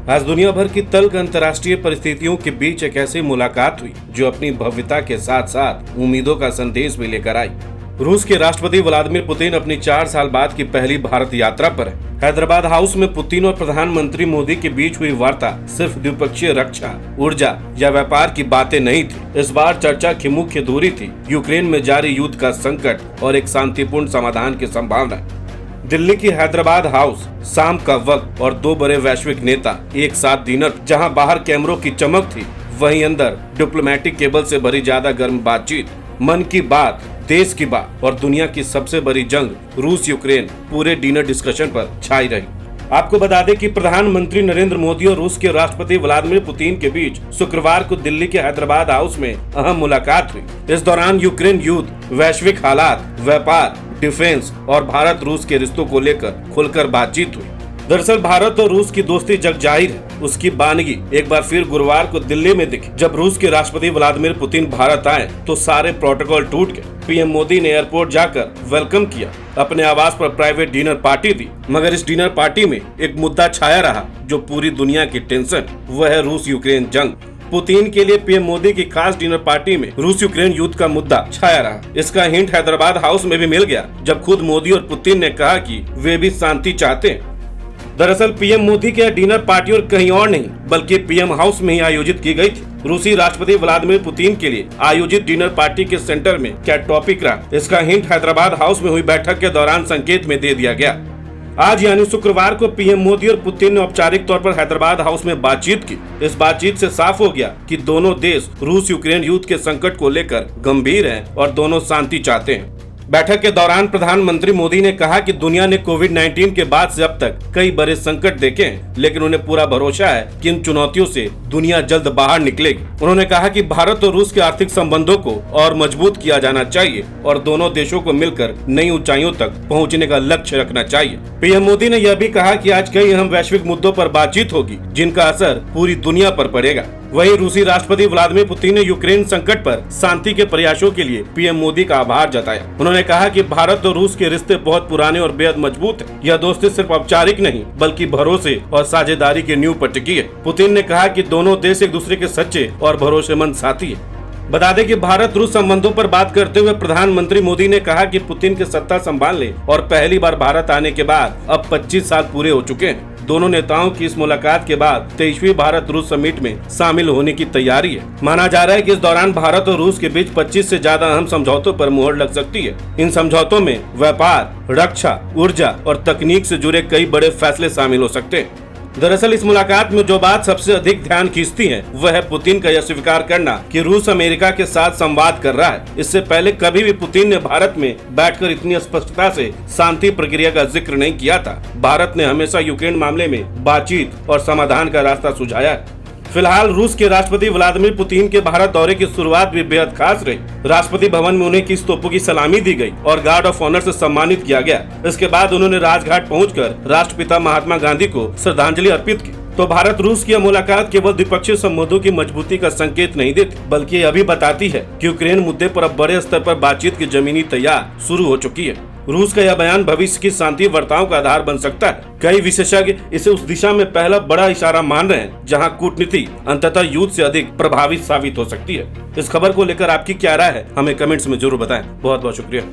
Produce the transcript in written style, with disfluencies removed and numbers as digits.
आज दुनिया भर की तल्ख अंतर्राष्ट्रीय परिस्थितियों के बीच एक ऐसी मुलाकात हुई जो अपनी भव्यता के साथ साथ उम्मीदों का संदेश भी लेकर आई। रूस के राष्ट्रपति व्लादिमीर पुतिन अपनी 4 साल बाद की पहली भारत यात्रा पर है। हैदराबाद हाउस में पुतिन और प्रधानमंत्री मोदी के बीच हुई वार्ता सिर्फ द्विपक्षीय रक्षा, ऊर्जा या व्यापार की बातें नहीं थी। इस बार चर्चा की मुख्य धुरी थी यूक्रेन में जारी युद्ध का संकट और एक शांतिपूर्ण समाधान की संभावना। दिल्ली की हैदराबाद हाउस, शाम का वक्त और 2 बड़े वैश्विक नेता एक साथ डिनर। जहां बाहर कैमरों की चमक थी, वहीं अंदर डिप्लोमेटिक केबल से भरी ज्यादा गर्म बातचीत। मन की बात, देश की बात और दुनिया की सबसे बड़ी जंग रूस यूक्रेन पूरे डिनर डिस्कशन पर छाई रही। आपको बता दें कि प्रधानमंत्री नरेंद्र मोदी और रूस के राष्ट्रपति व्लादिमीर पुतिन के बीच शुक्रवार को दिल्ली के हैदराबाद हाउस में अहम मुलाकात हुई। इस दौरान यूक्रेन युद्ध, वैश्विक हालात, व्यापार, डिफेंस और भारत रूस के रिश्तों को लेकर खुलकर बातचीत हुई। दरअसल भारत और रूस की दोस्ती जग जाहिर है, उसकी बानगी एक बार फिर गुरुवार को दिल्ली में दिखी। जब रूस के राष्ट्रपति व्लादिमीर पुतिन भारत आए तो सारे प्रोटोकॉल टूट गए। पीएम मोदी ने एयरपोर्ट जाकर वेलकम किया, अपने आवास पर प्राइवेट डिनर पार्टी दी। मगर इस डिनर पार्टी में एक मुद्दा छाया रहा जो पूरी दुनिया की टेंशन, वह है रूस यूक्रेन जंग। पुतिन के लिए पीएम मोदी की खास डिनर पार्टी में रूस यूक्रेन युद्ध का मुद्दा छाया रहा। इसका हिंट हैदराबाद हाउस में भी मिल गया जब खुद मोदी और पुतिन ने कहा कि वे भी शांति चाहते हैं। दरअसल पीएम मोदी के डिनर पार्टी और कहीं और नहीं बल्कि पीएम हाउस में ही आयोजित की गई थी। रूसी राष्ट्रपति व्लादिमीर पुतिन के लिए आयोजित डिनर पार्टी के सेंटर में क्या टॉपिक रहा, इसका हिंट हैदराबाद हाउस में हुई बैठक के दौरान संकेत में दे दिया गया। आज यानी शुक्रवार को पीएम मोदी और पुतिन ने औपचारिक तौर पर हैदराबाद हाउस में बातचीत की। इस बातचीत से साफ हो गया कि दोनों देश रूस यूक्रेन युद्ध के संकट को लेकर गंभीर हैं और दोनों शांति चाहते हैं। बैठक के दौरान प्रधानमंत्री मोदी ने कहा कि दुनिया ने कोविड-19 के बाद से अब तक कई बड़े संकट देखे हैं, लेकिन उन्हें पूरा भरोसा है कि इन चुनौतियों से दुनिया जल्द बाहर निकलेगी। उन्होंने कहा कि भारत और रूस के आर्थिक संबंधों को और मजबूत किया जाना चाहिए और दोनों देशों को मिलकर नई ऊंचाइयों तक पहुंचने का लक्ष्य रखना चाहिए। पीएम मोदी ने यह भी कहा कि आज कई अहम वैश्विक मुद्दों पर बातचीत होगी जिनका असर पूरी दुनिया पर पड़ेगा। वहीं रूसी राष्ट्रपति व्लादिमीर पुतिन ने यूक्रेन संकट पर शांति के प्रयासों के लिए पीएम मोदी का आभार जताया। उन्होंने कहा कि भारत और रूस के रिश्ते बहुत पुराने और बेहद मजबूत हैं। यह दोस्ती सिर्फ औपचारिक नहीं बल्कि भरोसे और साझेदारी की नींव पर टिकी है। पुतिन ने कहा कि दोनों देश एक दूसरे के सच्चे और भरोसेमंद साथी हैं। बता दें कि भारत रूस संबंधों पर बात करते हुए प्रधानमंत्री मोदी ने कहा कि पुतिन के सत्ता संभालने और पहली बार भारत आने के बाद अब 25 साल पूरे हो चुके हैं। दोनों नेताओं की इस मुलाकात के बाद 23वीं भारत रूस समिट में शामिल होने की तैयारी है। माना जा रहा है कि इस दौरान भारत और रूस के बीच 25 से ज्यादा अहम समझौतों पर मुहर लग सकती है। इन समझौतों में व्यापार, रक्षा, ऊर्जा और तकनीक से जुड़े कई बड़े फैसले शामिल हो सकते हैं। दरअसल इस मुलाकात में जो बात सबसे अधिक ध्यान खींचती है वह है पुतिन का यह स्वीकार करना कि रूस अमेरिका के साथ संवाद कर रहा है। इससे पहले कभी भी पुतिन ने भारत में बैठकर इतनी स्पष्टता से शांति प्रक्रिया का जिक्र नहीं किया था। भारत ने हमेशा यूक्रेन मामले में बातचीत और समाधान का रास्ता सुझाया है। फिलहाल रूस के राष्ट्रपति व्लादिमीर पुतिन के भारत दौरे की शुरुआत भी बेहद खास रही। राष्ट्रपति भवन में उन्हें किस तोपों की सलामी दी गई और गार्ड ऑफ ऑनर से सम्मानित किया गया। इसके बाद उन्होंने राजघाट पहुंचकर राष्ट्रपिता महात्मा गांधी को श्रद्धांजलि अर्पित की। तो भारत रूस की यह मुलाकात केवल द्विपक्षीय संबंधों की मजबूती का संकेत नहीं देती बल्कि यह भी बताती है कि यूक्रेन मुद्दे पर अब बड़े स्तर पर बातचीत की जमीनी तैयार शुरू हो चुकी है। रूस का यह बयान भविष्य की शांति वार्ताओं का आधार बन सकता है। कई विशेषज्ञ इसे उस दिशा में पहला बड़ा इशारा मान रहे हैं जहां कूटनीति अंततः युद्ध से अधिक प्रभावी साबित हो सकती है। इस खबर को लेकर आपकी क्या राय है, हमें कमेंट्स में जरूर बताएं। बहुत बहुत शुक्रिया।